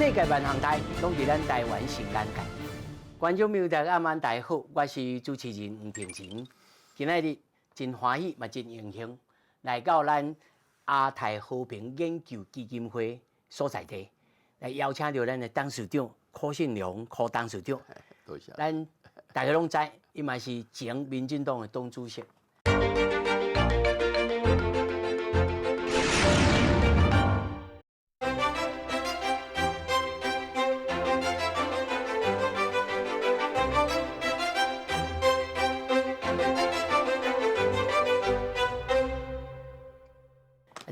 世界万行台，拢伫咱台湾新眼界。观众朋友大家晚大家好，我是主持人吴平晴。今仔日真欢喜，嘛真荣幸，来到咱亚太和平研究基金会所在地，来邀请到咱的董事长柯信良柯董事长。多谢。咱大家拢知，伊嘛是前民进党的党主席。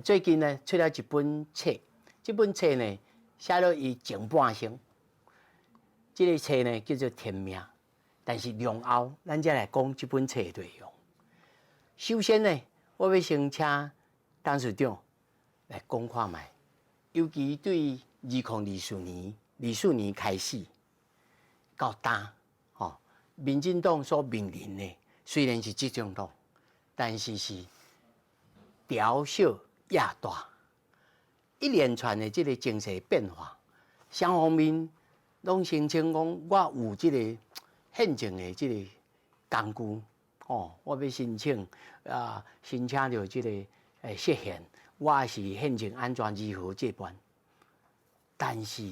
最近呢，出了一本册，这本册呢写了伊前半生。这个册呢叫做《天命》，但是量后，咱再来讲这本册的内容。首先呢，我要先请董事长来讲看卖，尤其对2024年开始到今，民进党所面临的虽然是执政党，但是是调小压大，一连串的这个政策变化，双方面拢声称讲我有这个宪政的这个工具，我要申请申请到这个释宪，我是宪政安全如何这般，但是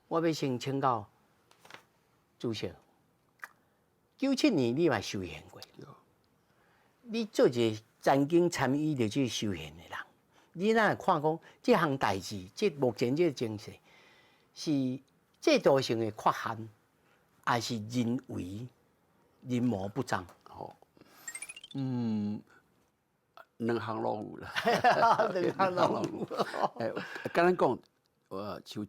我要先请教主席，97年你嘛修宪过，你做一个曾经参与着这个修宪的人。你哪会看讲这项代志，目前这个政策是制度性的缺陷，还是人为人谋不彰？两项拢有啦，两项拢有。跟咱讲，像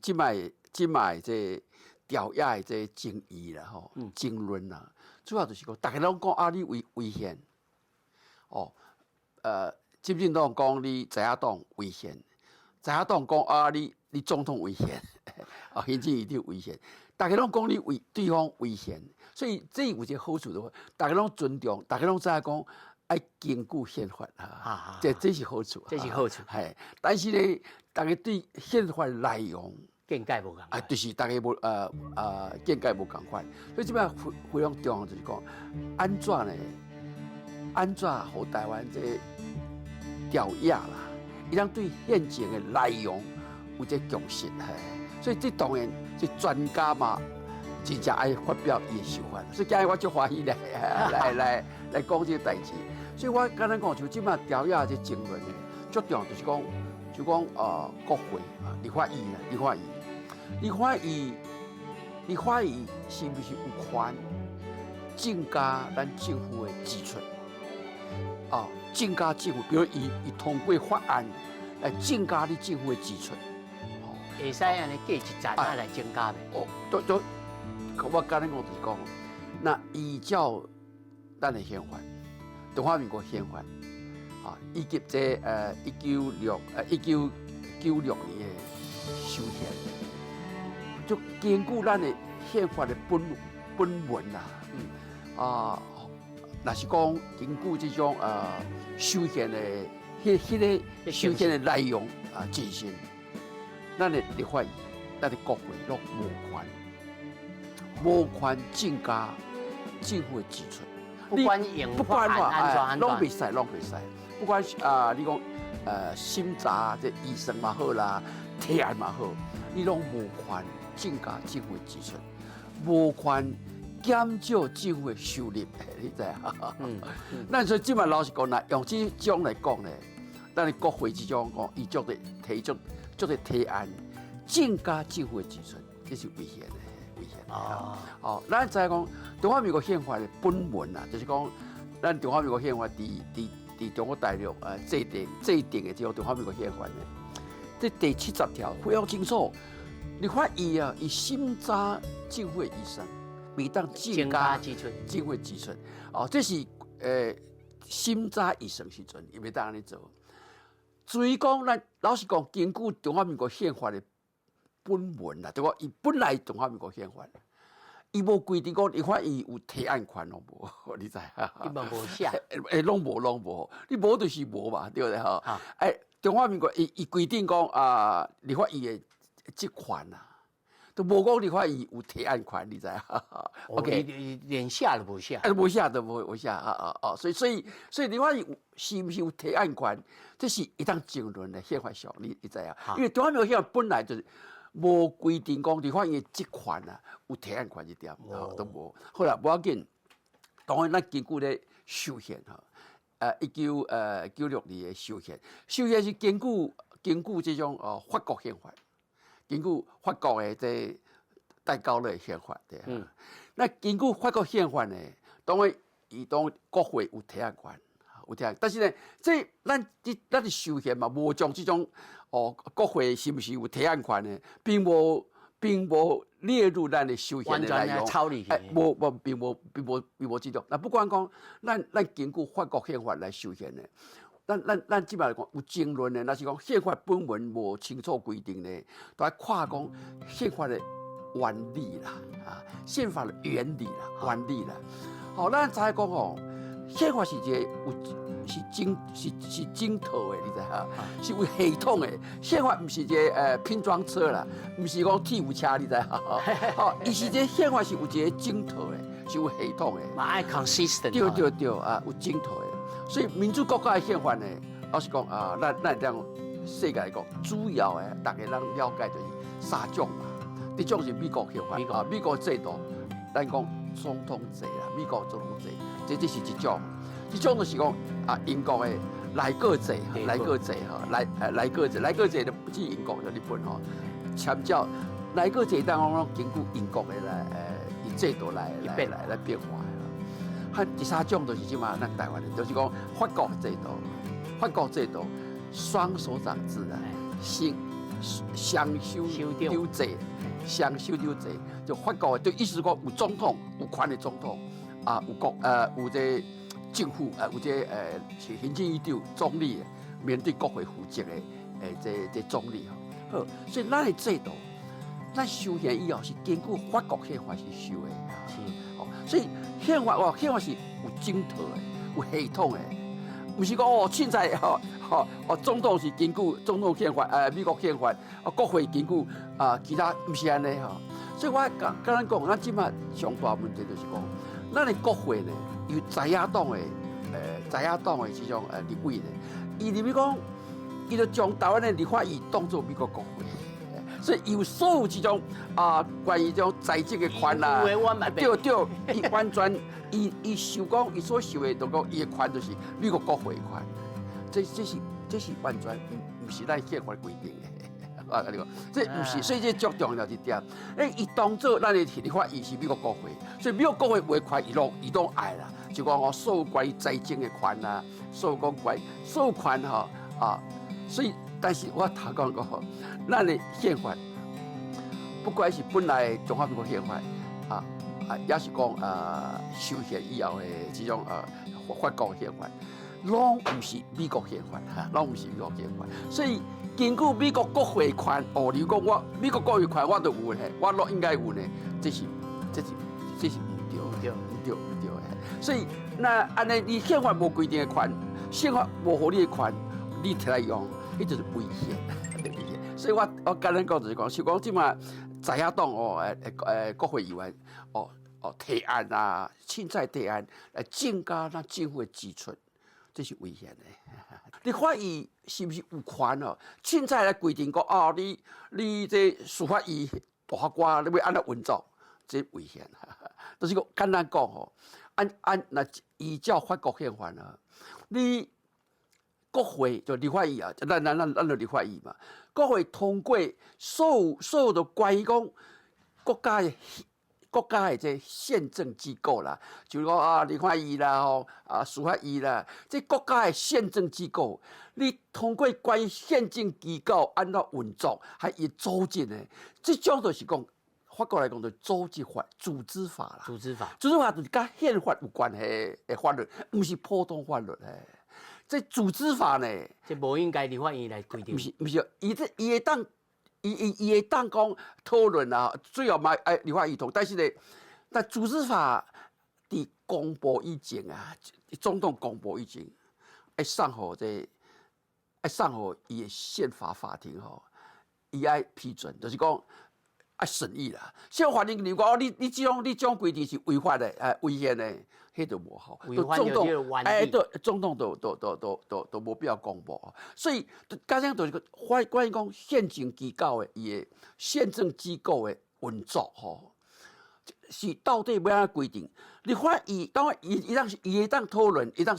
即摆这调压的这争议啦，争论啦，主要就是讲，大家拢讲你违宪，执政党讲你在野党违宪，在野党讲你总统违宪，行政院长违宪，大家拢讲你对方违宪，所以这有一个好处的话，大家拢尊重，大家拢知影讲爱根据宪法这是好处，这是好处。系，但是呢，大家对宪法的内容见解无共款，就是大家无见解无共款，所以这边非常重要就是讲，安怎互台湾这调压啦，伊通对宪政的内容有这共识，所以这当然这专家嘛，真正爱发表伊的想法，所以今日我就欢喜来讲这个代志。所以我刚才讲，就即摆调压这争论呢，最重要就是讲，国会立法院啦，立法院是不是有权增加咱政府的支出？增加政府，比如伊通过法案来增加你政府的支出，会使安尼计一站来增加呗。都，我刚才讲就是讲，那依照咱的宪法，中华民国宪法，以及这1996年的修宪，就根据咱的宪法的本文啦，若是讲根据这种修宪的迄个修宪的内容进行，咱的立法院、咱的国会拢无权增加政府的支出。不管用法安怎，拢袂使。不管你讲审查这医生嘛好啦，提案嘛好，你拢无权增加政府的支出，无权减少政府的收入，你知啊？咱所以即摆老实讲啦，用这种来讲咧，咱的国会这种讲，伊做的提出提案，增加政府的支出，这是危险的。咱知讲中华民国宪法的本文啊，就是讲咱中华民国宪法伫中国大陆制定的这个中华民国宪法呢，这第70条非常清楚，立法院以审查政府的预算，每当增加政府的支出，这是审查预算时阵，伊袂当安尼做。至于讲咱老实讲，根据中华民国宪法的本文啦，对个，伊本来中华民国宪法，伊无规定讲立法院有提案权拢无，你知啊？根本无写，拢无，你无就是无嘛，对不对吼？中华民国伊规定讲立法院的职权啦，都无讲立法院有提案权，你知啊 ？OK， 连下都无下，无下都无下所以立法院是不是有提案权，这是一当争论的宪法上，你知啊？因为中华民国宪法本来就是无规定讲立法院职权啊有提案权一点，都无。好啦，无要紧，当然咱根据咧修宪1996年的修宪是根据这种法国宪法。根据法国的这戴高乐宪法，对那根据法国宪法呢，当然伊当国会有提案权，有提案，但是呢，这咱的修宪嘛，无将这种国会是不是有提案权呢，并无列入咱的修宪的内容，抄里去，并无这种。那不管讲，咱根据法国宪法来修宪呢。咱即摆讲有争论的，那是讲宪法本文无清楚规定呢，都要看讲宪法的原理啦，宪法的原理啦，原理啦。好，咱知讲吼，宪法是一个是整套的，你知哈？是有系统的。宪法不是一个拼装车啦，不是讲铁路车，你知哈？好，伊是这宪法是有一个整套的，是有系统的。嘛爱 consistent。对有整套的。所以民主国家的宪法呢，老实讲咱这样世界来讲，主要的大家人了解就是三种嘛。第一种是美国宪法，美国制度，咱讲总统制啦，美国总统制，这是一种。一种就是讲英国的内阁制，内阁制就不止英国的日本吼，参照内阁制，当然根据英国的制度来变化。第三种就是即嘛，咱台湾的，就是讲法国制度，双首长制啊，双修丢制，双修丢制，就法国的，就意思讲有总统，有权的总统有这政府有这行政院长、总理面对国会负责的这总理好，所以咱的制度，咱修宪以后是根据法国宪法去修的，所以。宪法是有整套的，有系统的，不是讲凊彩总统是根据总统宪法美国宪法国会根据其他不是安尼所以我跟咱讲，咱即马上大问题就是讲，咱的国会呢有在野党的这种立委呢，伊入面讲，伊就将台湾的立法院当作美国国会。所以有所有这种关于这种财政的权啦，对，伊完全伊受讲，伊所受的，就讲伊的权就是美国国会的权，这是完全不是咱宪法规定的，你讲，这不是，所以这最重要一点，伊当作咱的立法院是美国国会，所以美国国会话权伊拢爱啦，就讲所有关于财政的权啦，所有讲关于所有权所以。但是我头讲过，咱的宪法，不管是本来中华民国宪法，也是讲修宪以后的这种法国宪法，拢唔是美国宪法，拢唔是美国宪法。所以根据美国国会权，你讲我美国国会权我都有呢，我拢应该有呢，这是唔对的。所以那安尼你宪法无规定的权，宪法无合理的权，你摕来用。迄就是危险，所以我跟咱讲就是讲，像讲即马在野党国会议员提案啊，凊彩提案来增加咱政府的支出，这是危险的。立法院是不是有权凊彩来规定讲你这司法院大法官你要安怎运作，这危险。就是讲简单讲那依照法国宪法你。国会就立法院咱就立法院嘛。国会通过所有的关于讲国家的这宪政机构啦，就讲立法院啦司法院啦，这国家的宪政机构，你通过关于宪政机构安怎运作，还伊组织呢？这种就是讲法国来讲，就组织法、组织法啦。组织法就是跟宪法有关系的法律，不是普通法律这组织法呢？这无应该立法院来规定。不是，伊会当讲讨论啊，最后嘛立法院同，但是呢，但组织法伫公布以前总统公布以前，要送予伊的宪法法庭伊爱批准，就是讲审议啦。宪法你讲你这种规定是违法的，违宪的，迄就无好。违反有这个原理。对，总统都无必要公布。所以加上就是关于讲宪政机构的伊的宪政机构的运作吼，是到底要安怎规定？立法当然伊会当讨论，会当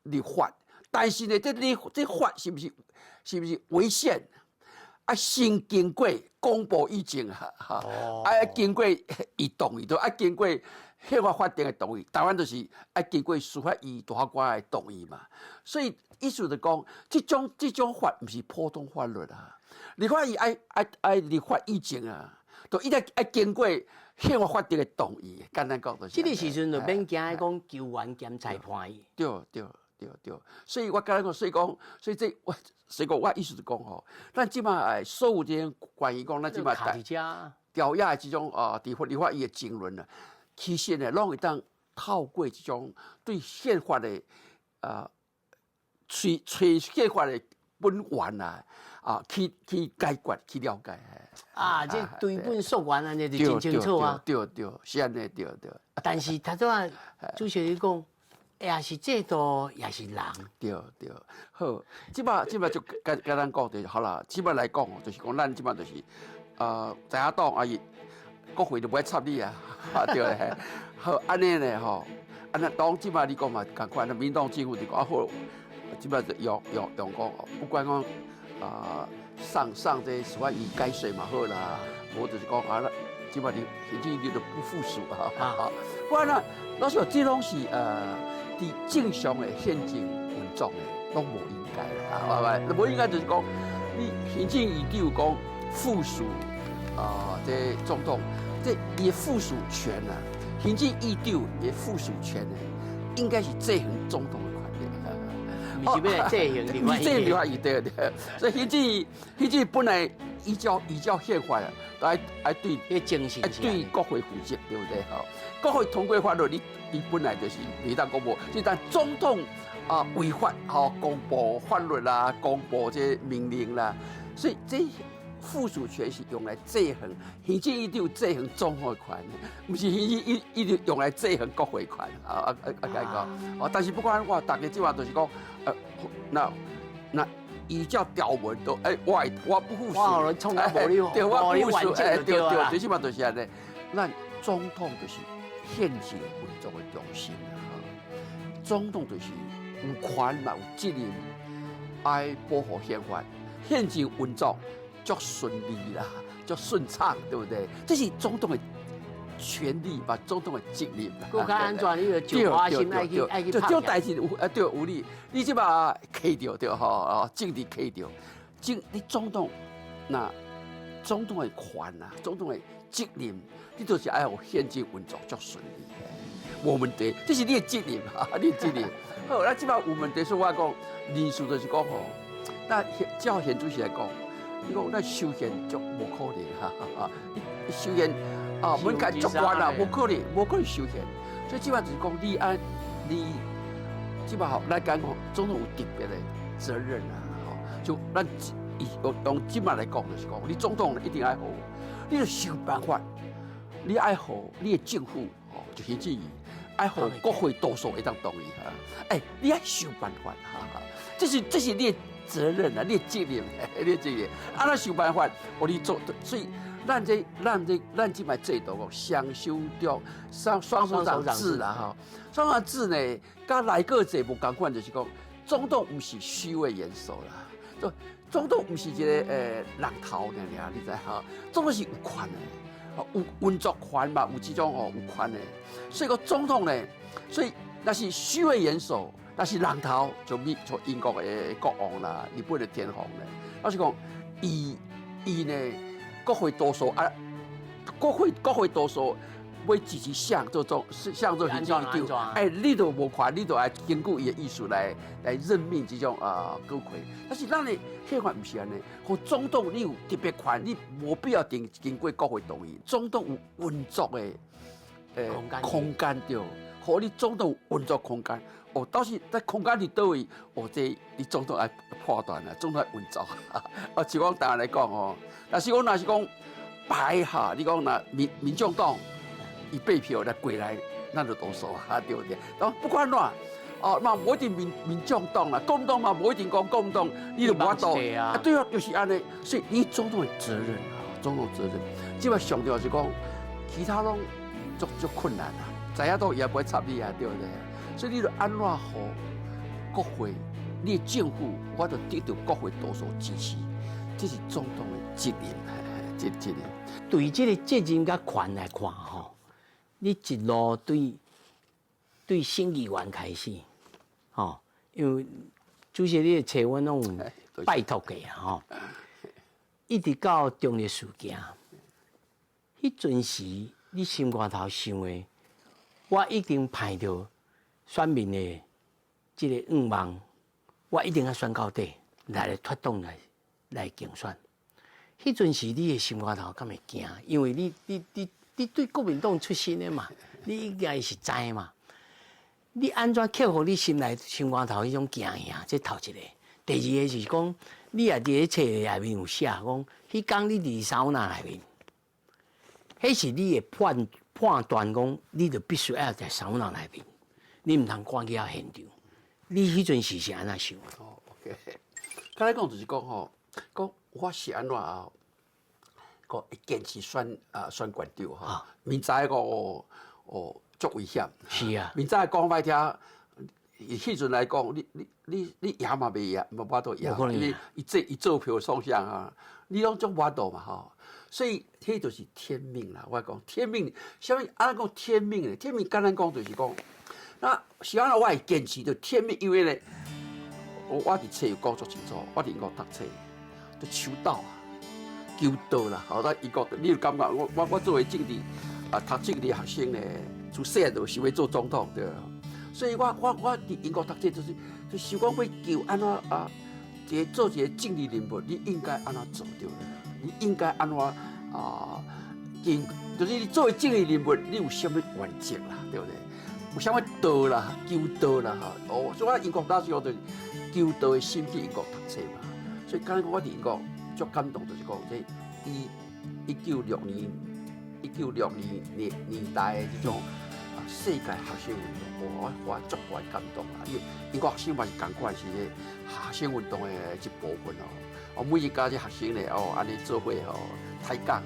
立法，但是呢，这法是不是违宪？先经过公布以前经过伊同意，经过宪法法定的同意，台湾就是经过司法院大法官的同意嘛。所以意思就讲，这种法不是普通法律啊。立法院立法以前啊，都一定要经过宪法法定的同意。简单讲就是。这个时阵就免惊讲求原兼裁判伊。对。所以我刚才讲，所以我意思就讲吼，咱即马所有这关于讲咱即马调查的这种立法院的争论啊，其实呢，拢会当透过这种对宪法的找宪法的本源去解决去了解。这对本溯源安尼就真清楚啊。对，是安尼对。但是他怎啊，主席你讲？也是制度，也是人。对，好，即摆就跟咱讲就好啦。即摆来讲，就是讲咱即摆就是在野党伊国会就不爱插你啊，对嘞。好，安尼呢吼，安尼党即摆你讲嘛，共款，民党政府就讲好，即摆就用讲，不管讲上这司法院改税嘛好啦，无就是讲即摆你行政院就不附属啊。不然呢，老实讲，这拢是伫正常的宪政运作的，拢无应该啦，无应该就是讲，你行政院比如讲附属这总统，这伊附属权啊，行政院长伊附属权呢，应该是制衡总统的权利。不是要来制衡立法院。立法院对，所以行政本来依照宪法啊，爱对国会负责，对不对？国会通过法律，你本来就是未当公布，所以但总统违法公布法律啦，公布这命令啦，所以这附属权是用来制衡行政院长制衡总统的权，不是一直用来制衡国会权讲但是不管我大家即话就是讲那依照条文都我不附属，我创造无你，对，我不附属，对，最起码就是安尼，咱总统就是宪政运作的中心总统就是有权嘛，有责任爱保护宪法，宪政运作足顺利啦，足顺畅，对不对？这是总统的权利吧，总统的责任。更加安全，你就就花心爱去就这代志有理，你即马卡着对政治卡着，你总统那总统的权啊，总统的责任，你就是爱有宪政运作足顺利的，无问题。这是你的责任你的责任。好，那即马有问题，所以我讲，人事就是讲那照宪主席来讲，你讲那修宪足无可能你修宪门槛足高啦，无可能修宪。所以即马就是讲，你即马来讲总统有特别的责任就咱用即马来讲就是讲，你总统一定爱好，你要想办法，你爱好你的政府就行政院爱好国会多数会当同意你要想办法这是你的责任你的责任，你的责任。那想办法，你做，所以咱即摆制度双手中双手掌制啦双手掌制呢，甲内阁制无共款，就是讲总统不是虚伪元首啦，总统不是一个人头尔，你知总统是有权的，有运作权嘛，有这种有权的。所以个总统呢，所以那是虚伪元首，那是人头，就英国的国王啦，日本的天皇呢，那是讲伊呢，国会多数国会多数要支持像做行政院长，你都无权，你都要根据伊的意思来任命这种阁揆。但是咱的宪法不是安尼，和总统你有特别权，你无必要经过国会同意。总统有运作的空间对，和你总统有运作空间。到时在空间伫倒位，这你总统爱判断啦，总统爱运作。就讲当然来讲但是我若是讲排哈，你讲那民众党伊8票来过来，咱就多数啊，对不对？然后不管哪。哦，嘛无一定民众党啦，共党嘛无一定讲共党，你就无法度啊。对啊，就是安尼，所以你总统的责任啊，总统责任。即摆上重要是讲，其他拢足困难啊，知影都也不会插你啊，对不对？所以你就安怎好国会，你的政府，我就得到国会多数支持，这是总统的责任，责任。对这个责任甲权来看吼，你一路对新议员开始，吼，因为主席你找阮拢拜托过啊，吼，一直到中日事件，迄阵时你心肝头想的，我一定派着选民的这个愿望，我一定要选到底，来发动来竞选。迄阵时你的心肝头敢会惊？因为你对国民党出身的嘛，你应该是知嘛。你安怎克服你心肝头迄种惊吓？这头一个。第二个是讲，你也伫咧册内面有写讲，迄天你伫3那内面，迄是你的判断讲，你就必须要在3那内面，你唔通赶去到现场。你迄阵时是安怎想？哦 ，OK。刚才讲就是讲吼，讲我是安怎啊？个会坚持选馆长哈，明知个哦足危险。是啊，明知讲歹听，迄阵来讲，你赢嘛袂赢，无法度赢，因为伊做票双向啊，你拢足无法度嘛吼。所以迄就是天命啦，我讲天命，啥物安怎讲天命呢？天命简单讲就是讲，那是安怎我会坚持着天命，因为咧，我伫册有讲足清楚，我伫英国读册，就求道啊。求道啦，好，咱英国，你就感觉我作为政治读政治学生咧，从细汉就想要做总统对。所以我伫英国读册就是想讲要求安怎做一个政治人物，你应该安怎做对咧？你应该安怎就是你作为政治人物，你有啥物原则啦，对不对？有啥物道啦，求道啦哈。哦，所以我英国大学就是求道的心去英国读册嘛。所以刚才我伫英国。足感动就是讲，这1960年代的这种世界学生运动，我足怪感动啊！因为英国学生嘛是共款是咧学生运动的一部分哦。每一家这学生咧安尼做伙抬杠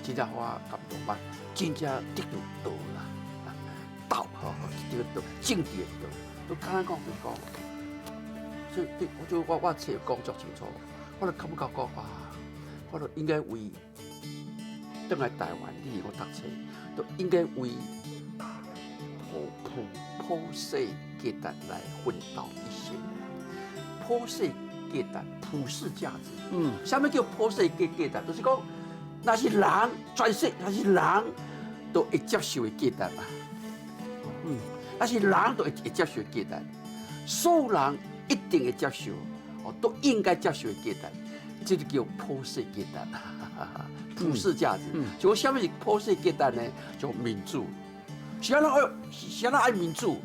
真正我感动嘛，真正得到道啦，道这个道，政治的道，都刚刚讲就是讲，所以我册讲足清楚。我就感觉讲啊，我就应该为回来台湾，你我读册，都应该为普世价值来奋斗一生。普世价值，普世价值。什么叫普世价值？就是讲，那是人全世，那是人都会接受的价值嘛。那是人都会接受的价值，所有人一定会接受。都应该接受的价值，这就叫普世价值，普世价值。就什么是普世价值呢？就民主。是安怎爱民主？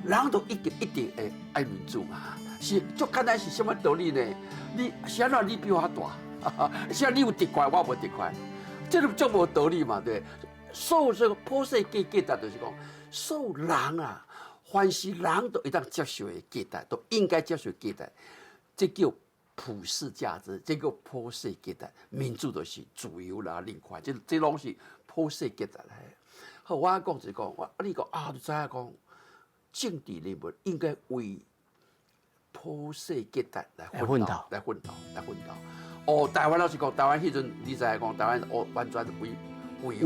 人都一定会爱民主嘛。是足简单是什么道理呢？你是安怎你比我大？是安你有特权，我无特权，这就足无道理嘛，对。所有这个普世价值就是讲，所有人啊，凡是人都会当接受的价值，都应该接受价值。这叫普世价值，这叫普世价值。民主就是自由啦、人权，这拢是普世价值嘞。好，我讲就是讲，你讲就知影讲，政治人物应该为普世价值来奋斗。哦，台湾老实讲，台湾迄阵你知影讲，台湾完全违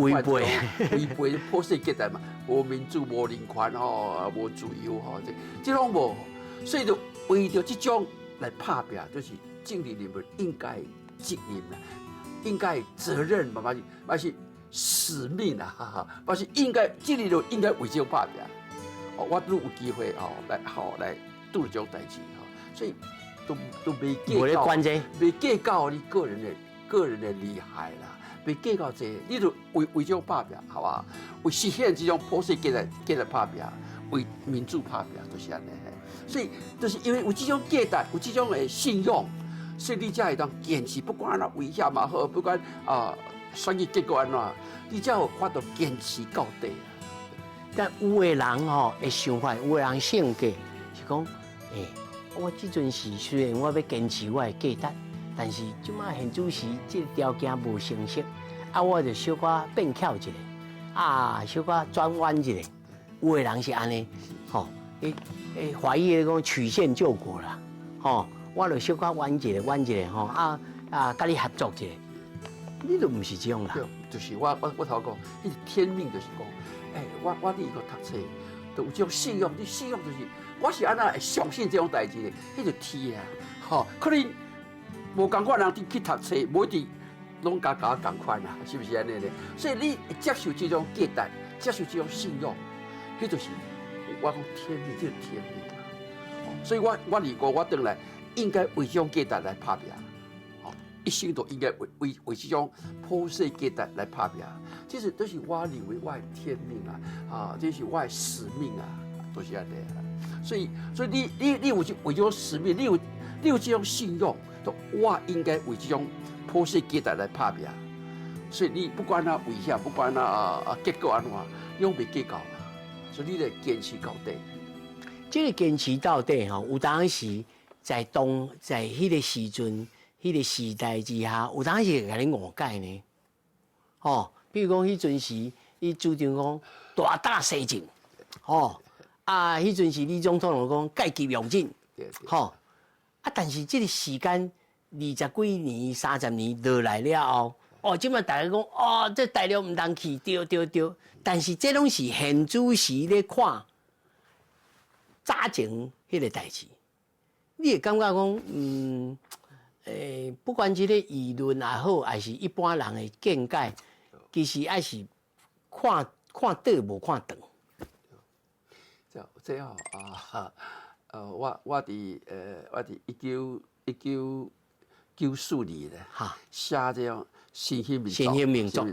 背普世价值嘛，无民主、无人权无自由这拢无，所以就为着这种。来拍拼，就是政治人物应该责任啦，应该责任嘛，嘛是使命啊，嘛是应该政治人物应该为这拍拼。我都有机会来做这种代志所以都未计较你个人的厉害啦，未计较这，你就为这种拍拼，好吧？为实现这种普世价值拍拼，为民主拍拼，就是安尼。所以，就是因为有这种价值，有这种的信用，所以你才会当坚持，不管那危险嘛好，不管选举结果安怎，你才有法度坚持到底。但有的人吼的想法，有的人性格是讲，我即阵时虽然我要坚持我的价值，但是即马现主时这个条件无成熟，我就小可变巧一下，小可转弯一下。有的人是安尼，吼，华裔咧讲曲线救国啦，吼，我就小可弯一下，吼，甲你合作一下，你都唔是这样啦。对，就是我头讲，迄是天命，就是讲。我你个读册，都有这种信用。你信用就是，我是安那会相信这种代志的，迄就天啊！吼，可能无共款人去读册，无一定拢共款啊，是不是安尼咧？所以你接受这种价值，接受这种信用，迄就是我讲天命，这是天命啊！所以我如果我转来，应该为这种价值来打拼，一生都应该为这种普世价值来打拼。其实都是我认为我的天命啊，这是我的使命啊，都是安尼啊。所以你有为这种使命，你有这种信用，我应该为这种普世价值来打拼。所以你不管那危险，不管那结果安怎，你拢袂计较啊。所以你得坚持到底。这个坚持到底吼，有当时在迄个时阵、迄个时代之下，有当时会甲你误解呢，吼。比如讲，迄阵时，伊主张讲大打西进，迄阵时李总统就讲戒急用紧，但是这个时间20几年、30年落来了后，即摆大家讲，这大陆唔当去，对，但是这拢是现主时咧看早前迄个代志，你会感觉讲，不管这个舆论也好，还是一般人的见解。其实还是看倒无看长。这我伫1994年咧，写这种新兴民族，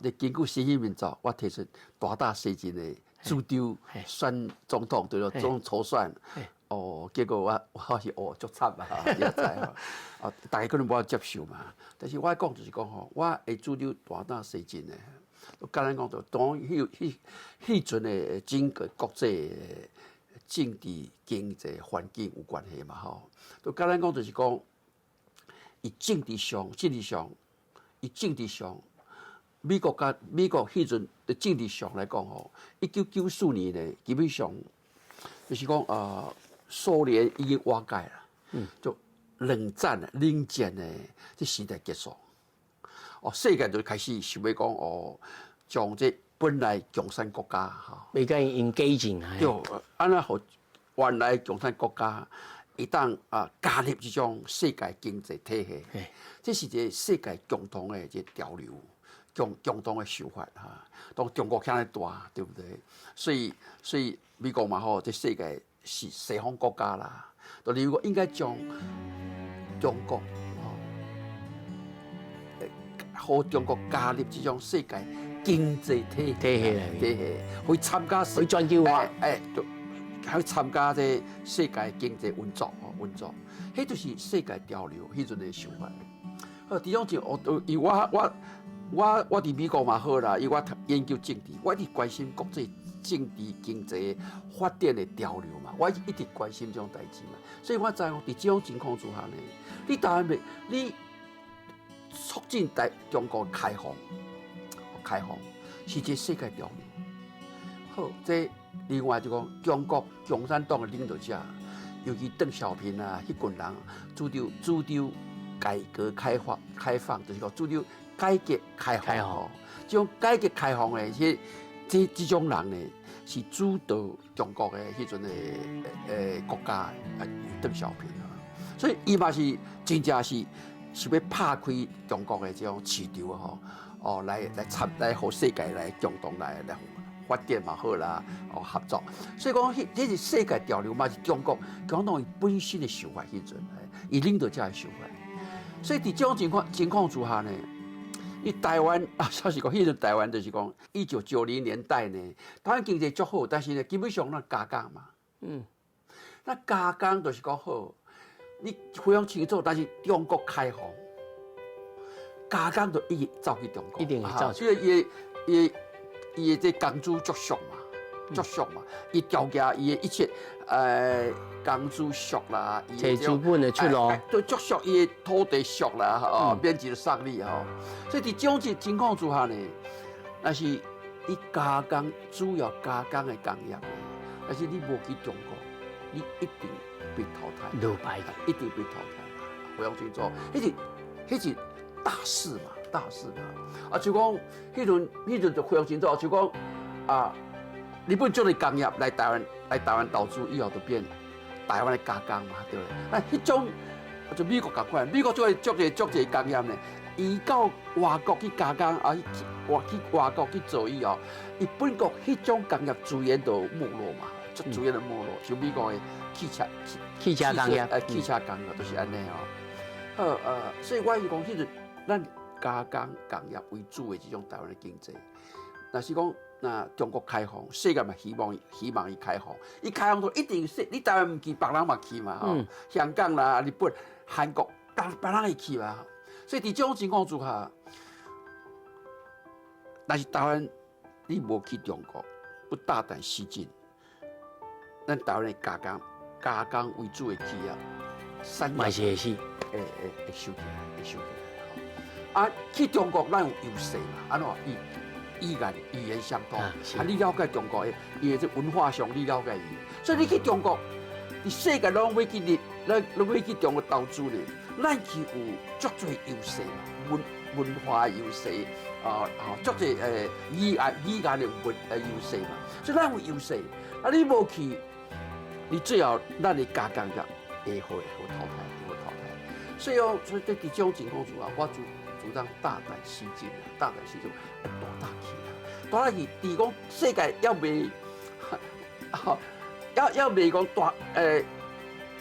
你根据新兴民族，我提出大打西进的主张选总统，对了，总筹选。结果我是足惨啊！你知大家可能无法接受嘛。但是我讲就是讲我会主张大胆西进的。简单讲，就当迄阵的整个国际政治经济环境有关系嘛就简单讲就是讲，以政治上，美国迄阵的政治上来讲1994年呢，基本上就是讲苏联已经瓦解了，就冷战的这时代结束，世界就开始想要讲将这本来共产国家要甲因 engaging 对，安那互原来共产国家会当加入这种世界经济体系，这是一个世界共同的这潮流，共同的想法当中国遐尼大，对不对？所以美国嘛这世界。是西方国家啦，就如果应该将中国，和中国加入这种世界经济体系，去参加去全球化，去参加这世界经济运作，迄就是世界潮流迄阵的想法。第二种以我伫美国嘛好啦，因为我研究政治，我一直关心国际。政治经济发展的潮流嘛，我一直关心这种代志嘛，所以我知在这种情况之下呢，你当然你促进中国开放是这世界潮流。好，这另外就讲中国共产党的领导者，尤其邓小平啊，迄群人主张改革开放，就是讲主张改革开放。这种改革开放的这种人呢，是主导中国的迄阵的国家，邓小平所以伊嘛是真正是要拍开中国的这种市场来和世界来共同来发展嘛好啦，合作。所以讲，这是世界潮流嘛，是中国共同伊本身的想法迄阵，伊领导者的想法。所以伫这种情况之下呢。伊台湾就是讲，迄阵台湾就是讲，1990年代呢，台湾经济足好，但是呢，基本上那加工嘛，那加工就是讲好，你非常清楚，但是中国开放，加工就一直走去中国，一定会走去。所以伊这工资足俗嘛，足俗嘛，伊条件伊的一切工资俗啦，摕资本的出路，对足俗，伊的土地俗啦，吼，免一个送你吼。所以伫这种情况之下呢，那是你加工主要加工的工业，但是你无去中国，你一定被淘汰，落败一定被淘汰。非常清楚，迄是大事嘛，大事嘛。啊，就讲迄阵就非常清楚，就讲啊，日本做的工业来台湾投资以后，就变台湾的加工嘛，对不对？那迄种就美国同款，美国做的足侪工业呢，伊到外国去加工啊，去外国去做以后，伊本国迄种工业资源就没落嘛，资源就没落，像美国的汽车工业，汽车工业就是安尼哦。所以我是讲，迄阵咱加工工业为主的这种台湾的经济，若是讲那中国开放，世界嘛希望伊开放，伊开放就一定是你台湾唔去，别人嘛去嘛吼，香港啦、日本、韩国，别人会去嘛。所以伫这种情况之下，但是台湾你无去中国，不大胆西进，咱台湾的加工为主的企业，嘛是会死，会收起来。啊，去中国咱有优势嘛？安怎语言相通，你了解中国的，伊的文化上你了解伊，所以你去中国，你世界拢要去拢要去中国投资呢，咱去有足多优势嘛，文化优势足多语言的优势嘛，所以咱有优势。啊，你无去，你最后咱的加工业会淘汰。所以在这种情况之下，我主张大胆西进啊，大胆西进，大大去，伫讲世界要未，要未讲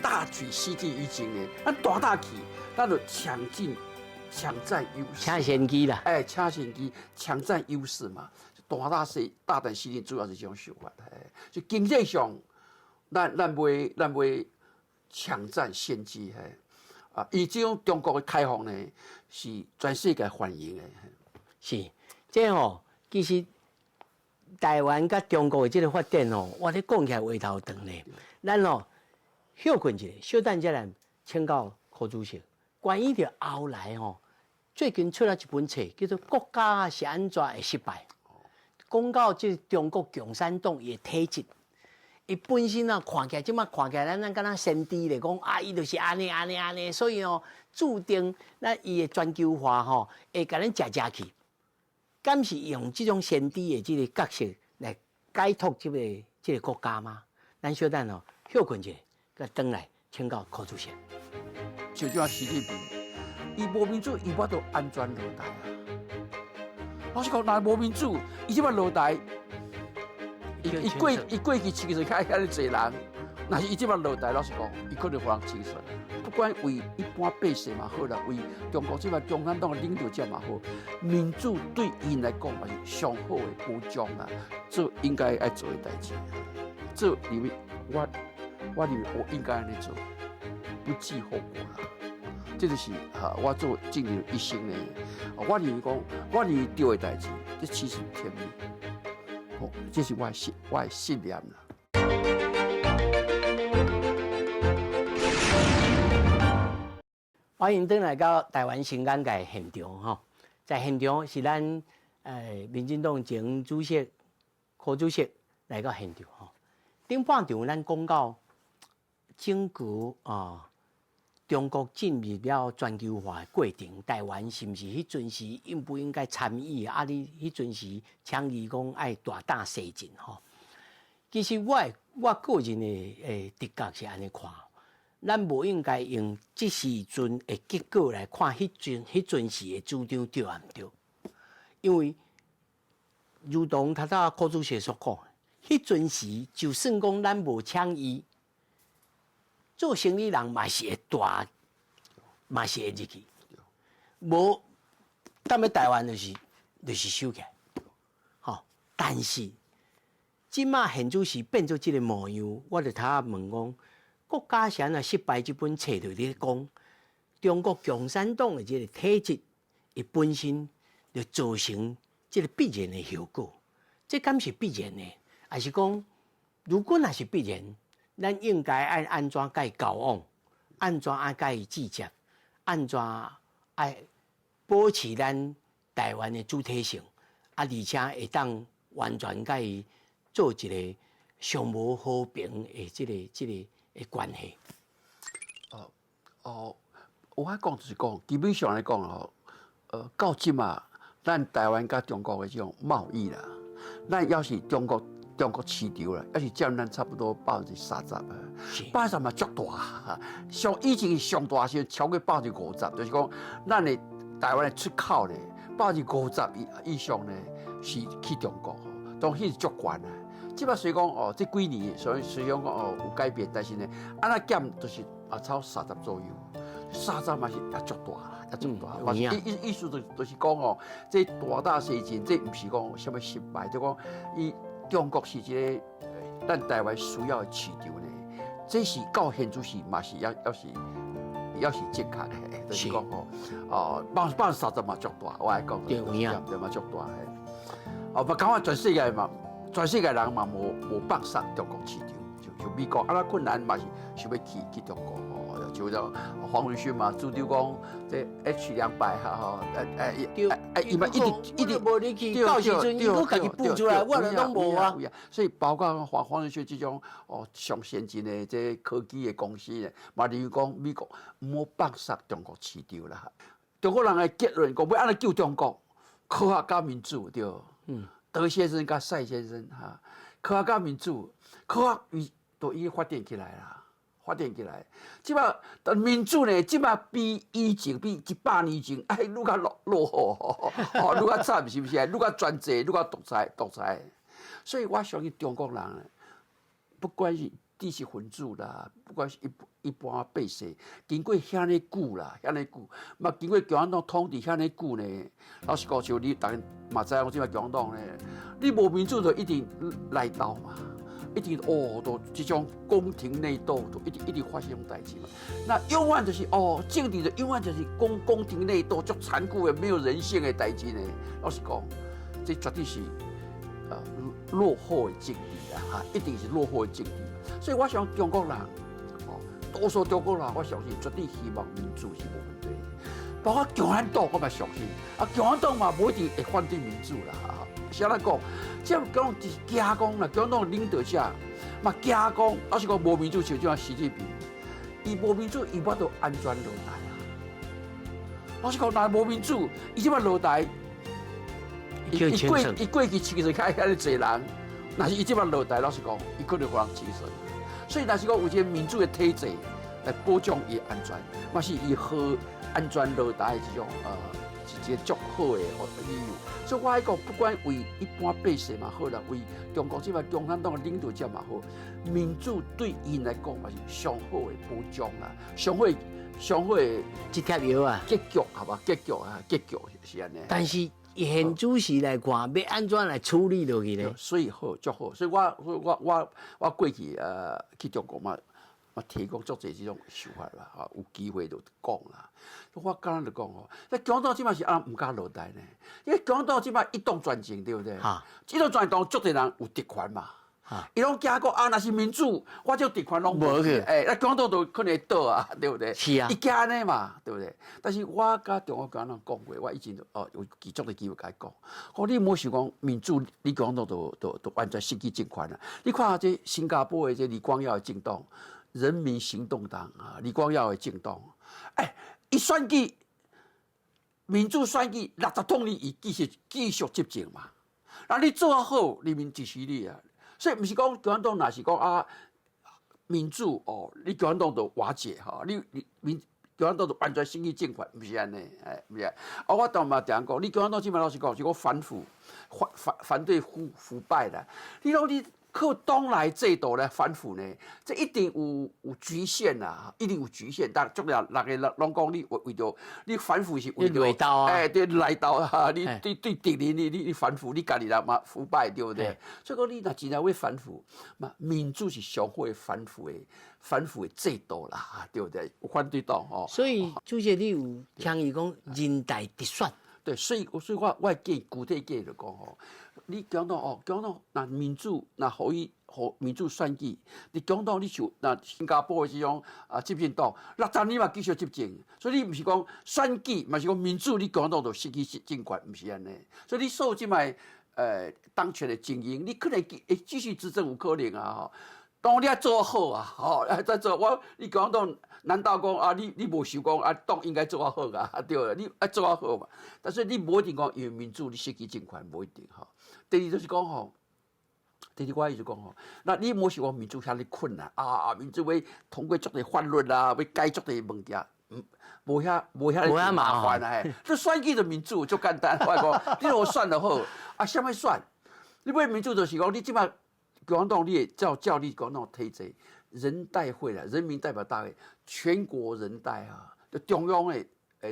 大举西进以前呢，咱大去，咱就抢占优势，抢先机啦，抢先机，抢占优势嘛，大胆西进主要是这种想法，就经济上，咱袂抢占先机，以这种中国的开放呢，是全世界欢迎的。是，这其实台湾甲中国的这个发展我咧讲起来话头长咧。咱休困一下，小等再来请教柯主席，关于着后来最近出了一本册，叫做《国家是安怎会失败》，讲到这中国共产党伊的体制。伊本身看起来，即马看起来，咱敢若先知来讲伊就是安尼，所以注定咱伊的全球化会甲咱食去。敢是用这种先知的这个角色来解脱这个国家吗？咱小等休困一下，佮转来请教柯主席。就像习近平，伊无民主，伊我都安全落台啊。老实讲，若无民主，伊即摆落台。伊过去其实遐尼侪人，若是伊即摆落台，老实讲，伊可能互人清算。不管为一般百姓嘛好啦，为中国即摆共产党的领导者嘛好，民主对因来讲嘛是上好的保障啦。这应该爱做的代志，这里面我应该安尼做，不计后果啦。这就是我做尽了一生的，我认为讲，我认为对的代志，这其实天命。这是我的信念啦。欢迎登来到台湾新港界现场在现场是咱民进党前主席柯主席来到现场顶半场咱讲到整个中国进入了全球化的过程，台湾是不是迄阵时应不应该参与？你迄阵时倡议讲爱大胆西进其实我个人的直觉是安尼看，咱无应该用即时阵的结果来看迄阵时的主张对啊毋对？因为如同头头柯主席所讲，迄阵时就算讲咱无倡议。做生意人嘛是会大，嘛是会入去，无，踮咧台湾就是收起来，但是，即马现主是变做即个模样，我就头问讲，国家想啊失败这本册就咧讲，中国共产党的这个体制，伊本身就造成这个必然的后果。这敢是必然的，还是讲如果那是必然，咱应该安怎甲伊交往，安怎甲伊制接，安怎爱保持咱台湾的主体性，而且会当完全甲伊做一个相无和平的这个的关系。我讲就是讲，基本上来讲哦，到即嘛，咱台湾甲中国的这种贸易啦，咱要是中国市场啦，要是占咱差不多30%啊，30%嘛足大，以前上大时超过50%，就是讲咱的台湾的出口呢，50%以上呢是去中国，当迄是足悬啊。即摆虽讲哦，这几年虽然讲哦有改变，但是呢，安那减就是超30左右，30嘛是也足大啦，也足大。意思就是讲哦，这大大事情，这唔是讲什么失败，就讲伊中国是一个咱台湾需要的市场呢。这是到现在是嘛是要是正确的，就是讲哦，30%嘛足大，我来讲对嘛足大嘿。哦，不讲话全世界人嘛无放杀中国市场，就美国啊，那困难嘛是想要去中国哦，就像黄仁勋嘛，主张讲这 H200哈，伊嘛一直无你去，到时阵伊佫家己补出来，我拢无啊。所以包括黄仁勋这种上先进的这科技的公司呢，嘛认为讲美国唔好放杀中国市场啦。中国人的结论讲要安尼救中国，科学加民主对。德先生甲赛先生哈，科学加民主，科学都已经发展起来啦，发展起来。即摆民主呢，即摆比以前比100年前，愈较落后，愈较惨是不是？愈较专制，愈较独裁。所以我相信中国人，不管是知识分子啦，不管是一般百姓，经过遐尼久啦，嘛经过共产党统治遐尼久呢。老实讲，像你大家嘛知影，即摆共产党呢，你无民主就一定来斗嘛，一定都这种宫廷内斗，都一定发生这种代志嘛。那永远就是政治就永远就是宫廷内斗，足残酷的、没有人性的代志呢。老实讲，这绝对是落后的政治啊，一定是落后的政治。所以我想中国人，多数中国人，我相信绝对希望民主是无问题。包括共产党，我嘛相信，共产党嘛无一定会反对民主啦。是安怎讲？即讲是假讲啦，共产党领导者嘛假讲，老实讲无民主，就像习近平，伊无民主，伊我都安全落台啊。老实讲，若无民主，伊即摆落台，伊过去其实遐尼侪人，若是伊即摆落台，老实讲，伊可能互人起诉。所以，若是讲有一个民主的体制来保障伊安全，嘛是伊好安全落台的这种是一个足好的理由。所以我爱讲，不管为一般百姓嘛好啦，为中国这摆共产党的领导者嘛好，民主对因来讲嘛是上好的保障啦，上好的一贴药啊，结局好吧？结局是安尼。但是现主席来看，要安怎来处理落去咧？所以好足好，所以我过去去中国嘛提供足侪这种想法啦，有机会就讲啦。我刚刚就讲那共产党即摆是唔敢落台呢，因为共产党即摆一党专政，对不对？一党专政，足侪人有特权嘛。伊拢惊讲若是民主，我这特权拢无去。那共产党就可能会倒啊，对不对？是啊。伊惊安尼嘛，对不对？但是我甲中国共产党讲过，我以前有足个机会甲伊讲，你莫想讲民主，你共产党都完全失去政权啦。你看这新加坡的这李光耀的政党。人民行动党李光耀的政党，伊选举民主选举60统你，伊继续执政嘛。那你做好，人民支持你啊。所以不是讲共产党，若是讲民主你共产党就瓦解你共产党就完全失去政权，不是安尼，不是。我当嘛定讲，你共产党即摆老实讲，是讲反对腐败啦。你靠党内制度来反腐呢，这一定有局限啦，一定有局限。但足了六个拢讲你为着你反腐是为着来斗啊，对来斗啊，你对敌人你反腐，你家己人嘛腐败对不对？所以讲你若真正要反腐，嘛民主是上好的反腐的制度啦，对不对？有反对党哦。所以主席你有倡议讲人大直选。对，所以我建议具体建议就讲吼，你讲到那民主，那互民主选举，你讲到你像那新加坡的这种执政党，60年嘛继续执政，所以你毋是讲选举，嘛是讲民主，你讲到就失去政权，毋是安尼。所以你受即摆当权的精英，你可能会继续执政有可能啊吼。当然你要做好啊，吼，再做你讲到。难道讲啊？你无想讲啊？党应该做啊好啊，对啦，你爱做啊好嘛。但是你无一定讲因为民主你失去政权，无一定吼。第二就是讲吼，第二我意思讲吼，那你莫想讲民主遐尼困难啊！民主要通过足个法律啦，要改足个物件，无遐麻烦啊！这选举就民主足简单，我讲你若选就好啊，啥物选？你要民主就是讲你即摆共产党你照你讲那种体制。人代会啦，人民代表大会，全国人大啊，就中央的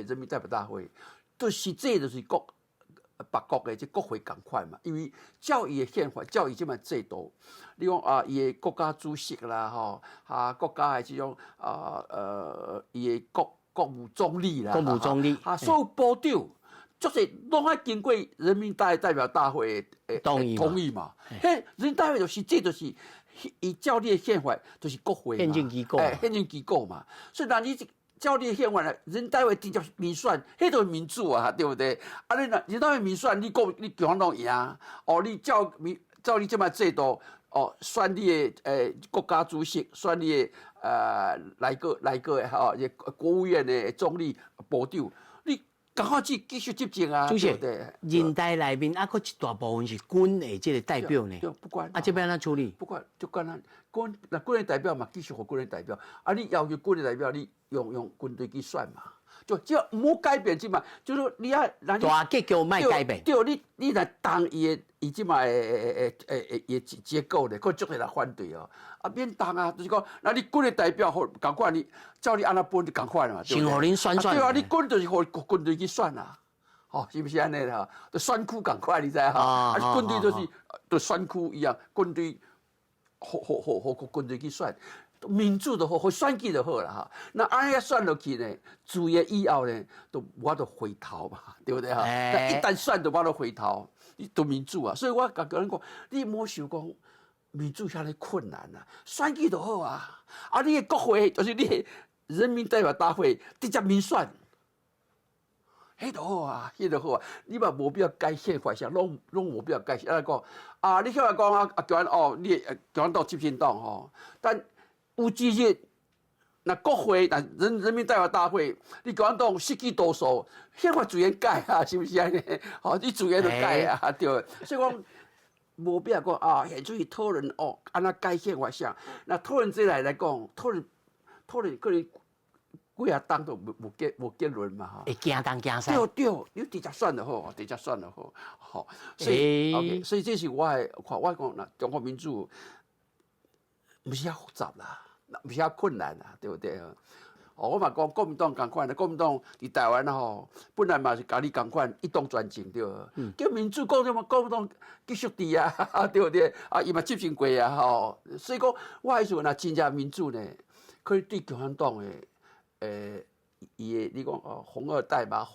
人民代表大会，都实际就是别国的这国会同款嘛，因为照伊的宪法，照伊这么制度，你讲啊，伊的国家主席啦，吼，国家的这种伊的国务总理啦，国务总理，所有部长，就是拢爱经过人民代表大会的同意嘛，嘿，人民代表就是这就是。伊照你的宪法就是国会嘛，宪政机构，宪政机构嘛。所以那你照你的宪法来，人大会直接民选，迄就是民主啊，对不对？啊，你若人大会民选，你共产党赢，哦，你照你这么制度，哦，选你的国家主席，选你的内阁的吼，国务院的总理、部长，你。赶快去继续执政啊！主席，人大内面啊，佫一大部分是军的这个代表呢。对，不管啊，这边怎处理？不管，就管咱军的代表嘛，继续互军的代表。啊，你要求军的代表，你用军队去选嘛。就只要唔好改变即嘛，就是你啊，大结构莫改变。对，你来当伊即嘛结构咧，佫足个人反对哦。啊，免当啊，就是讲，那你军的代表好，共款你照你安那分就共款嘛。先互恁选。对啊，你军就是互军队去选啊，吼，是不是安尼啦？就选区共款，你知哈？啊，军队就是就选区一样，军队互军队去选。民主就好，选举就好啦哈。那安尼选落去呢，自业以后呢，都无法度回头嘛，对不对哈？那一旦选就无法度回头，你都民主啊。所以我甲个人讲，你莫想讲民主遐尼困难啊，选举就好啊。啊，你的国会就是你的人民代表大会直接民选，迄就好啊，迄就好啊。你嘛无必要改宪法，啥拢无必要改。安尼讲啊，你向来讲啊，叫人你叫人到执政党吼，但有几日，那国会、那人民代表大会，你共产党失去多数，宪法自然改啊，是不是安尼？好，你自然就改啊，对。所以讲，无必要讲啊，现在去讨论哦，安那改宪法啥？那讨论这来讲，讨论可能几啊党都无结论嘛，哈。会惊东惊西。对，你直接选就好，直接选就好，好。所以 ，OK， 所以这是我讲那中国民主，不是遐复杂啦。不是遐困难啦，对不对？我嘛讲国民党同款，国民党伫台湾吼，本来嘛是甲你同款一党专政对。叫民主讲什么？国民党继续伫啊，对不对？啊，伊嘛执行过啊，吼。所以讲，我迄时阵若真正民主呢，可以对共产党的伊的你讲红二代嘛，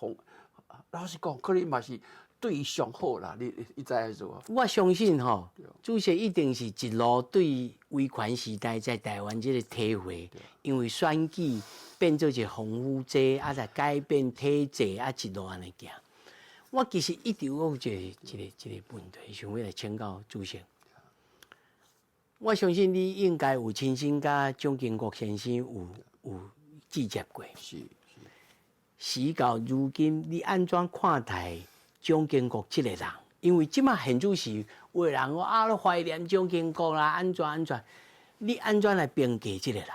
老实讲，可能嘛是。对伊上好啦，你知影做？我相信吼，主席一定是一路对威权时代在台湾这个体会，因为选举变做一个防腐剂，啊，来改变体制，啊，一路安尼行。我其实一直有一个问题，想要来请教主席。我相信你应该有亲身甲蒋经国先生有接触过。是。时到如今，你安怎看待？蒋经国这个人，因为即马现主是有人讲啊，你怀念蒋经国啦，安怎？你安怎来评价这个人？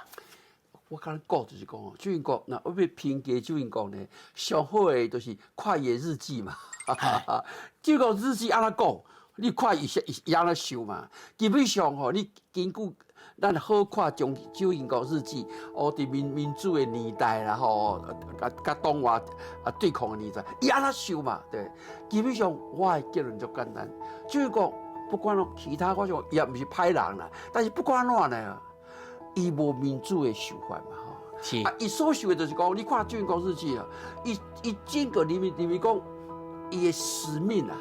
我刚才讲就是讲，蒋经国那要评价蒋经国呢，上好的就是看伊日记嘛。蒋经国日记安怎讲？你看伊安尼想嘛，基本上吼，你根据咱好看《蒋英国日记》，伫民主的年代啦吼，甲东华对抗的年代，伊安尼想嘛，对。基本上我的结论就简单，就是讲不管其他我想也毋是歹人啦，但是不管怎呢，伊无民主的手法嘛吼。是伊所受的就是讲，你看《蒋英国日记》啊，伊整个里面讲伊的使命啊。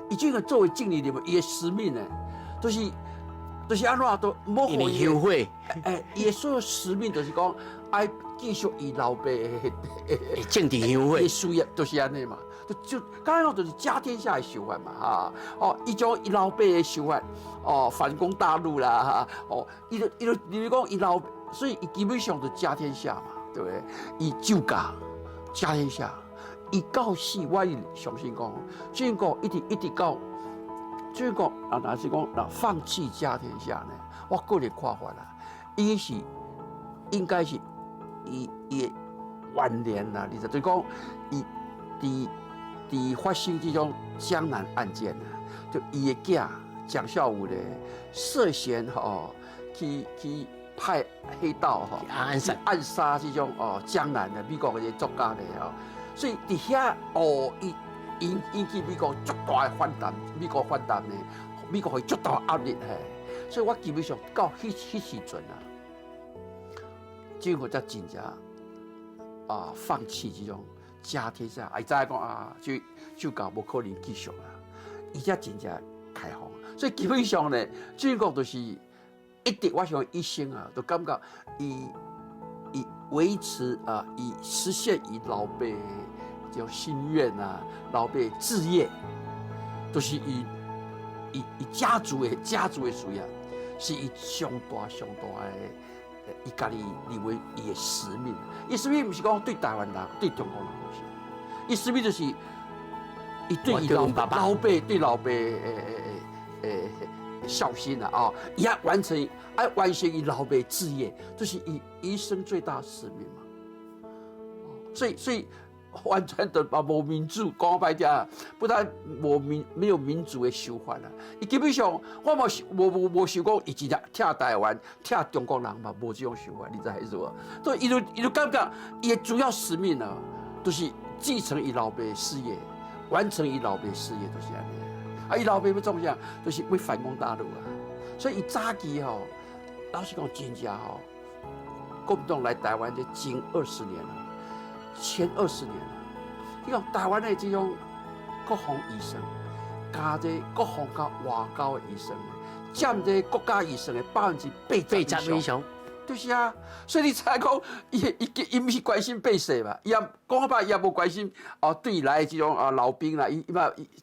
伊这个作为政治人物，伊的使命呢，就是安怎都模糊伊后悔，伊的所有使命就是讲爱继续伊老爸的政治后悔，事业，就是安尼嘛。就刚刚就是家天下的手法嘛，哈哦，伊将伊老爸的手法，哦反攻大陆啦，哈哦，伊就讲伊老，所以伊基本上就家天下嘛，对不对？伊就家天下。伊到死，我相信讲，中国一直到中国啊，若是讲放弃家天下呢，我个人看法啦，应该是伊的晚年啦，你就是讲伊发生这种江南案件啊，就伊的囝蒋孝武咧涉嫌吼去派黑道吼暗杀这种江南的美国的作家咧吼。所以伫遐引起美国足大的反弹，美国呢，美国会足大压力嘿。所以我基本上到迄时阵啊，中国才真正放弃这种家天下，会知讲就搞无可能继续啦，伊才真正开放。所以基本上呢，中国就是一直我想一生啊，都感觉伊维持以实现伊老爸这种心愿啊，老爸志业，都是以家族的事业，是伊上大的，伊家己认为伊的使命。伊使命不是讲对台湾人、对中国人不是，伊使命就是伊对伊老爸孝心啊！伊要完成伊老爸志业，这是伊一生最大的使命嘛。所以完全的无民主，讲白点，不但没有民主的手法啦。伊基本上我无想讲伊真正听台湾、听中国人嘛，无这种手法，你知还是无？所以伊就感觉伊的主要使命呢，就是继承伊老爸的事业，完成伊老爸的事业，就是安尼。伊老爸要做啥？就是要反攻大陆啊！所以伊早期吼，老实讲真正吼，国民党来台湾这近20年了，前20年了。你讲台湾的这种国防医生，加这国防加外交的医生，占这国家医生的80%以上。就是啊，所以你才讲，伊不是关心百姓嘛，伊也讲白，伊也无关心对来这种老兵啦，伊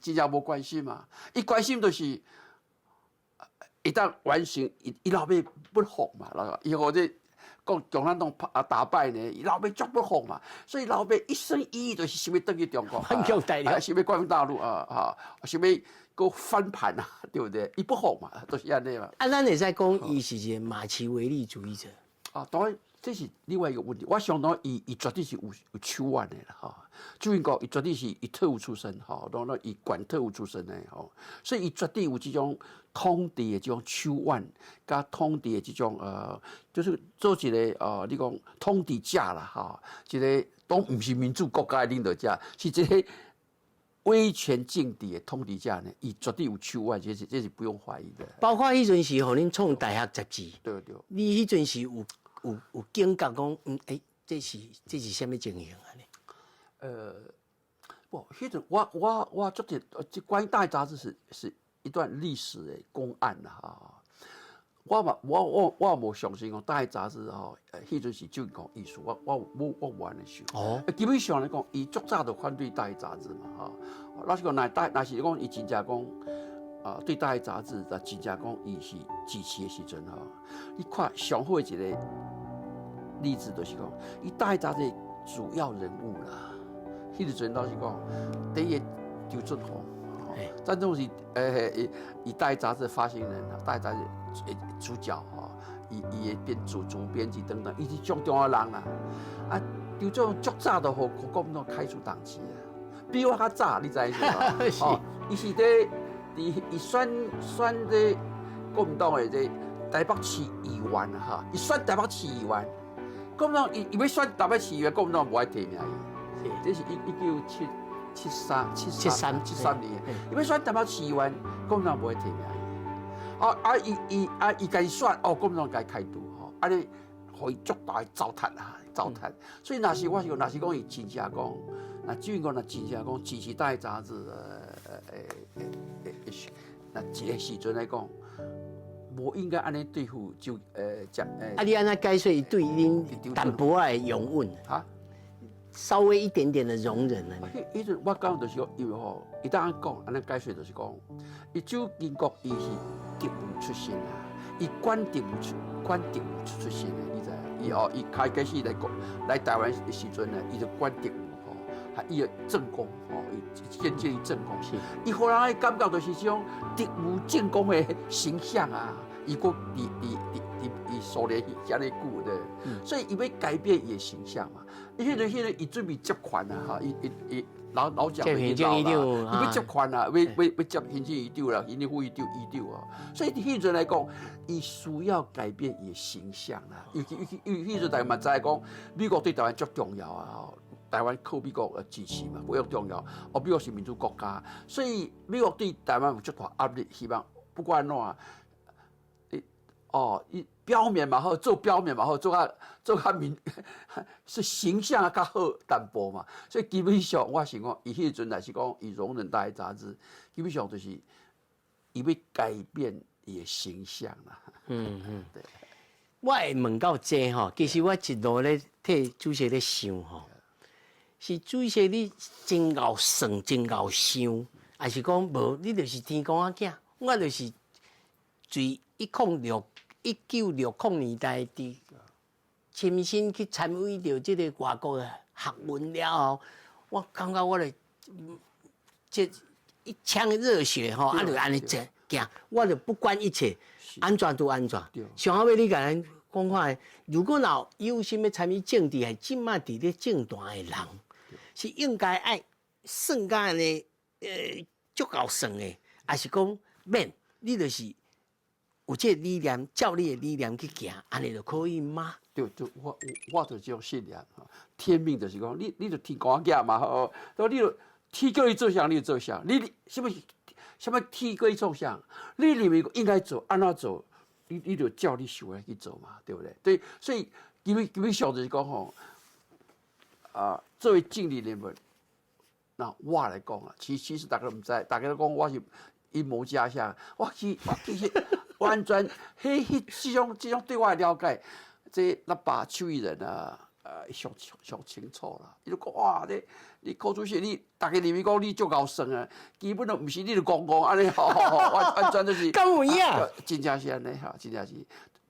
真正无关心嘛。伊关心就是一旦完成伊老爸不服嘛，以后这共产党打败呢，伊老爸足不服嘛，所以老爸一生一意就是想要回去中国，反攻大陆，想要关大陆想要个翻盘啊，对不对？伊不服嘛，都是安尼嘛。咱会使讲，伊是一个马其维利主义者。当然这是另外一个问题。我想到伊绝对是有手腕的啦，哈。朱英国伊绝对是伊特务出身，哈，然后伊管特务出身的，哈，所以伊绝对有这种统治的这种手腕，加统治的这种就是做一个你讲统治者啦，哈，一个都不是民主国家的领导者，是这个威权政治的统治者呢，伊绝对有手腕，这是不用怀疑的。包括迄阵时，互恁创大学杂志，对，你迄阵时有警觉讲，这是什么情形安尼？不，迄阵我做点关于大杂志是一段历史的公案啦，哈。我无相信讲大杂志吼，迄阵是就讲艺术，我无安尼想。基本上来讲，伊足早就反对大杂志嘛，哈。老实讲，若是讲伊真正讲对大杂志，真正讲伊是支持的时阵哈，你看上好的一个例子就是讲，伊大杂志主要人物啦，迄个阵老实讲，第一个周俊宏。张仲是以大杂志发行人，大杂志主角伊会编主编辑等等，伊是上重要人啦。就这种足早就互国民党开除党籍啊，比我较早，你知是无？伊是伫伊选这国民党的这台北市议员啊哈，伊选台北市议员，国民党伊要选台北市议员，国民党无爱提名伊。这是1973年，伊要选台北市议员，国民党无爱提名伊。伊家己选，国民党家开除吼，安尼，互伊足大的糟蹋啊，糟蹋。所以若是讲伊真正讲，那至于讲若真正讲支持大杂志那一个时阵来讲，无应该安尼对付就你安那解说伊对恁淡薄仔的容忍啊，稍微一点点的容忍啊。迄阵我讲就是讲，因为吼，伊当安讲，安尼解说就是讲，伊周建国伊是特务出身啊，伊管特务出身的，你知？伊开始来台湾的时阵呢，伊就管特务吼，还伊个政工吼，伊先建立政工，伊互人的感觉就是种特务政工的形象啊，伊个伊苏联遐尼久的，所以伊要改变伊的形象嘛。迄阵伊准备接权啊，哈，伊老蒋已经老了，伊要接权啊，要接行政院长啦，行政副院长啊。所以迄阵来讲，伊需要改变伊的形象啦。尤其迄阵大家嘛知讲，美国对台湾足重要啊，台湾靠美国的支持嘛，非常重要。美国是民主国家，所以美国对台湾有足大压力，希望不管怎啊，伊表面嘛好，做表面嘛好，做较是形象较好淡薄嘛。所以基本上我是讲，伊迄阵来是讲，伊容忍大杂志，基本上就是伊要改变伊的形象啦。对。我会问到这吼，其实我一路咧替主席咧想吼，是主席你真够算，真够想，还是讲无？你就是天公仔囝，我就是最1960年代伫亲身去参与到这个外国的学问了后，我感觉我咧这一腔热血吼，就安尼行，我就不管一切，安全都安全。上后尾你甲咱讲看，如果有心要参与政治，系即马伫咧政坛的人，是应该爱算甲安尼足够算的，还是讲免你就是？有这个理念，照你的理念去行，安尼就可以吗？对，我就这种信念啊。天命就是讲，你就天公仔嘛，吼，你就天叫你做啥，你就做啥。你什么天叫你做啥，你认为应该做，安怎做，你就照你想的去做嘛，对不对？对，所以基本上就是讲吼，作为政治人物，那我来讲啊，其实大家都唔知，大家都讲我是阴谋家乡，我其实。完全，这种对我的了解，这那把邱义仁啊，上清楚啦。伊就讲哇，你柯主席，你大家认为讲你足够算啊，基本都唔是你就讲安尼，完全就是。咁有影。真正是安尼哈，真正是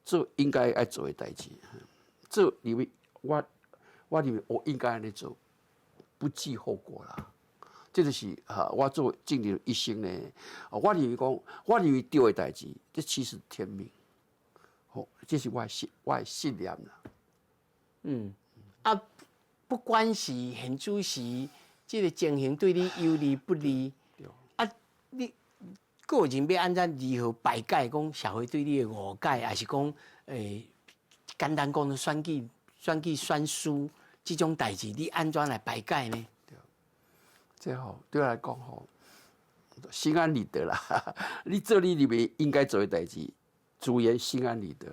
做应该爱做的代志，做认为我认为我应该安尼做，不计后果啦。这就是我做政治一生呢。我认为讲，我认为对的代志，这其实天命。这是我的信念啦。不管是现主席这个情形对你有利不利，你个人要安怎如何排解？讲社会对你的误解，还是讲简单讲选举选输这种代志，你安怎来排解呢？这吼对我来讲吼，心安理得啦。你做你认为应该做的代志，主言心安理得，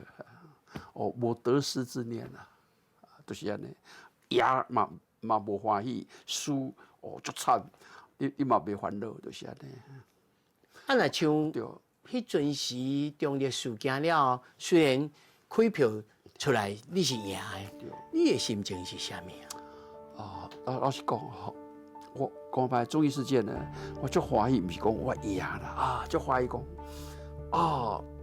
无得失之念啦，就是安尼。赢嘛无欢喜，输足惨，你嘛袂烦恼，就是安尼。若像迄阵时中立事件了后，虽然开票出来你是赢的，你的心情是啥物啊？老实讲吼。我讲白综艺事件呢，我足欢喜，毋是讲我赢啦足欢喜讲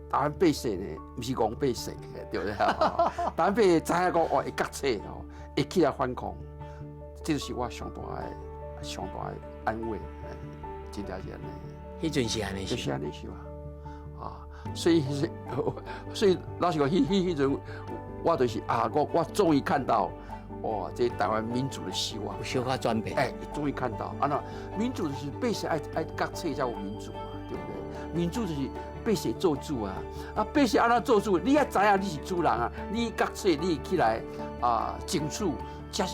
台湾百姓呢，毋是讲百姓，对不对？台湾百姓知影讲会决策会起来反抗，这就是我上大的安慰，真正是安尼。迄阵是安尼，就是安尼想所以老实讲，迄阵我就是我终于看到。哇！这台湾民主的希望，有小可转变。终于看到，那民主就是百姓爱决策才有民主嘛，对不对？民主就是被谁做主啊？啊，被谁安怎做主？你也知影你是主人啊，你觉切你起来争取，才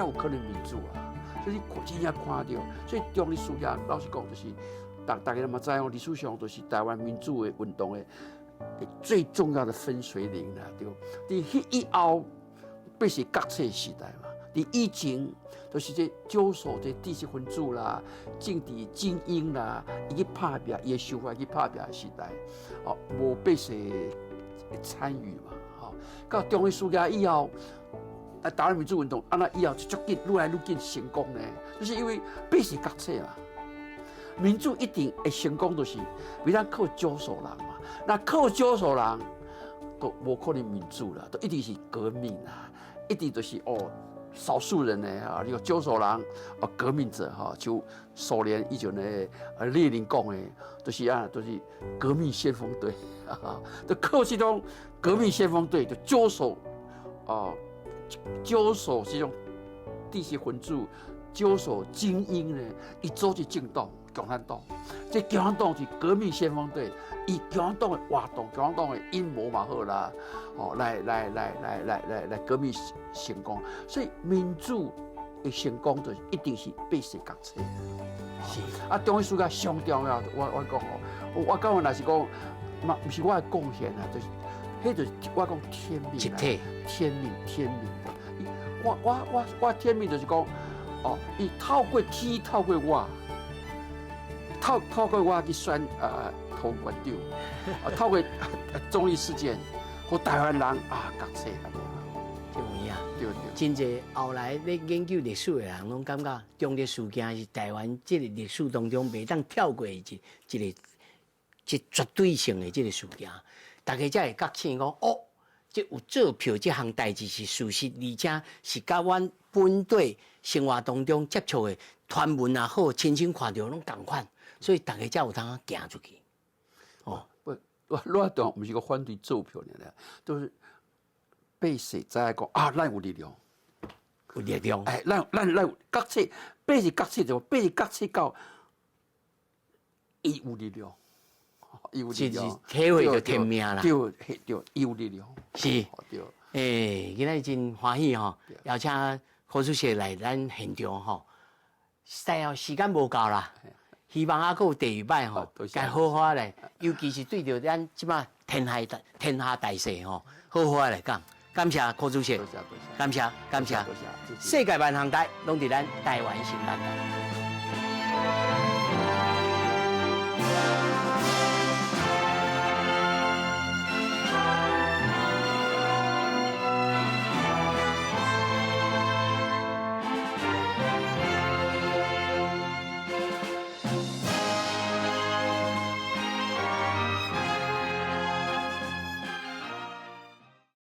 有可能民主啊。所以你真正看到，所以中历史上老实讲，就是大家嘛知影，历史上都是台湾民主的运动的最重要的分水岭啦，对。伫以后，必是觉切时代嘛。伫以前，就是这少数这知识分子啦、政治精英啦，伊去拍拼，伊的想法去拍拼的时代，哦，无必是参与嘛，吼。到中历史家以后。台湾民主运动，安那以后就足紧愈来愈紧成功呢？就是因为必是觉切嘛，民主一定会成功，就是为咱靠少数人嘛。那靠少数人，都无可能民主啦，都一定是革命啦，一定就是少数人呢啊，你个少数人革命者哈，就苏联以前呢列宁讲的，就是都是革命先锋队啊，都靠这种革命先锋队，就少数这种知识分子、少数精英呢，伊组织政党共产党。这共产党是革命先锋队，以共产党的活动、共产党的阴谋嘛好啦，来革命成功。所以民主的成功就一定是百姓觉切。是啊，中医史家上重要，我讲我讲若是讲，嘛不是我的贡献啊，就是。迄就是我讲天命啦，天命。我天命就是讲，伊透过天，透过我，透过我去选投馆长，透过综艺事件，和台湾人觉切安尼嘛，就有影。对。真侪后来咧研究历史的人，拢感觉中历事件是台湾这个历史当中袂当跳过一绝对性的这个事件。大家才会觉醒讲，这有做票这项代志是事实，而且是甲阮本队生活当中接触的传闻也好，亲身看到拢同款，所以大家才有通行出去。我当不是个反对做票的，都是被谁在讲咱有力量，有力量。咱有觉切，被是觉切就被觉切到，伊有力量。是体会到天命啦，对，有力量。是，对。今仔真欢喜吼，邀请何主席来咱现场吼。时间无够啦，希望还佫有第二摆吼，该好好来，尤其是对着咱即马天下大势吼，好好来讲。感谢何主席，感谢。世界万行台拢伫咱台湾新闻台。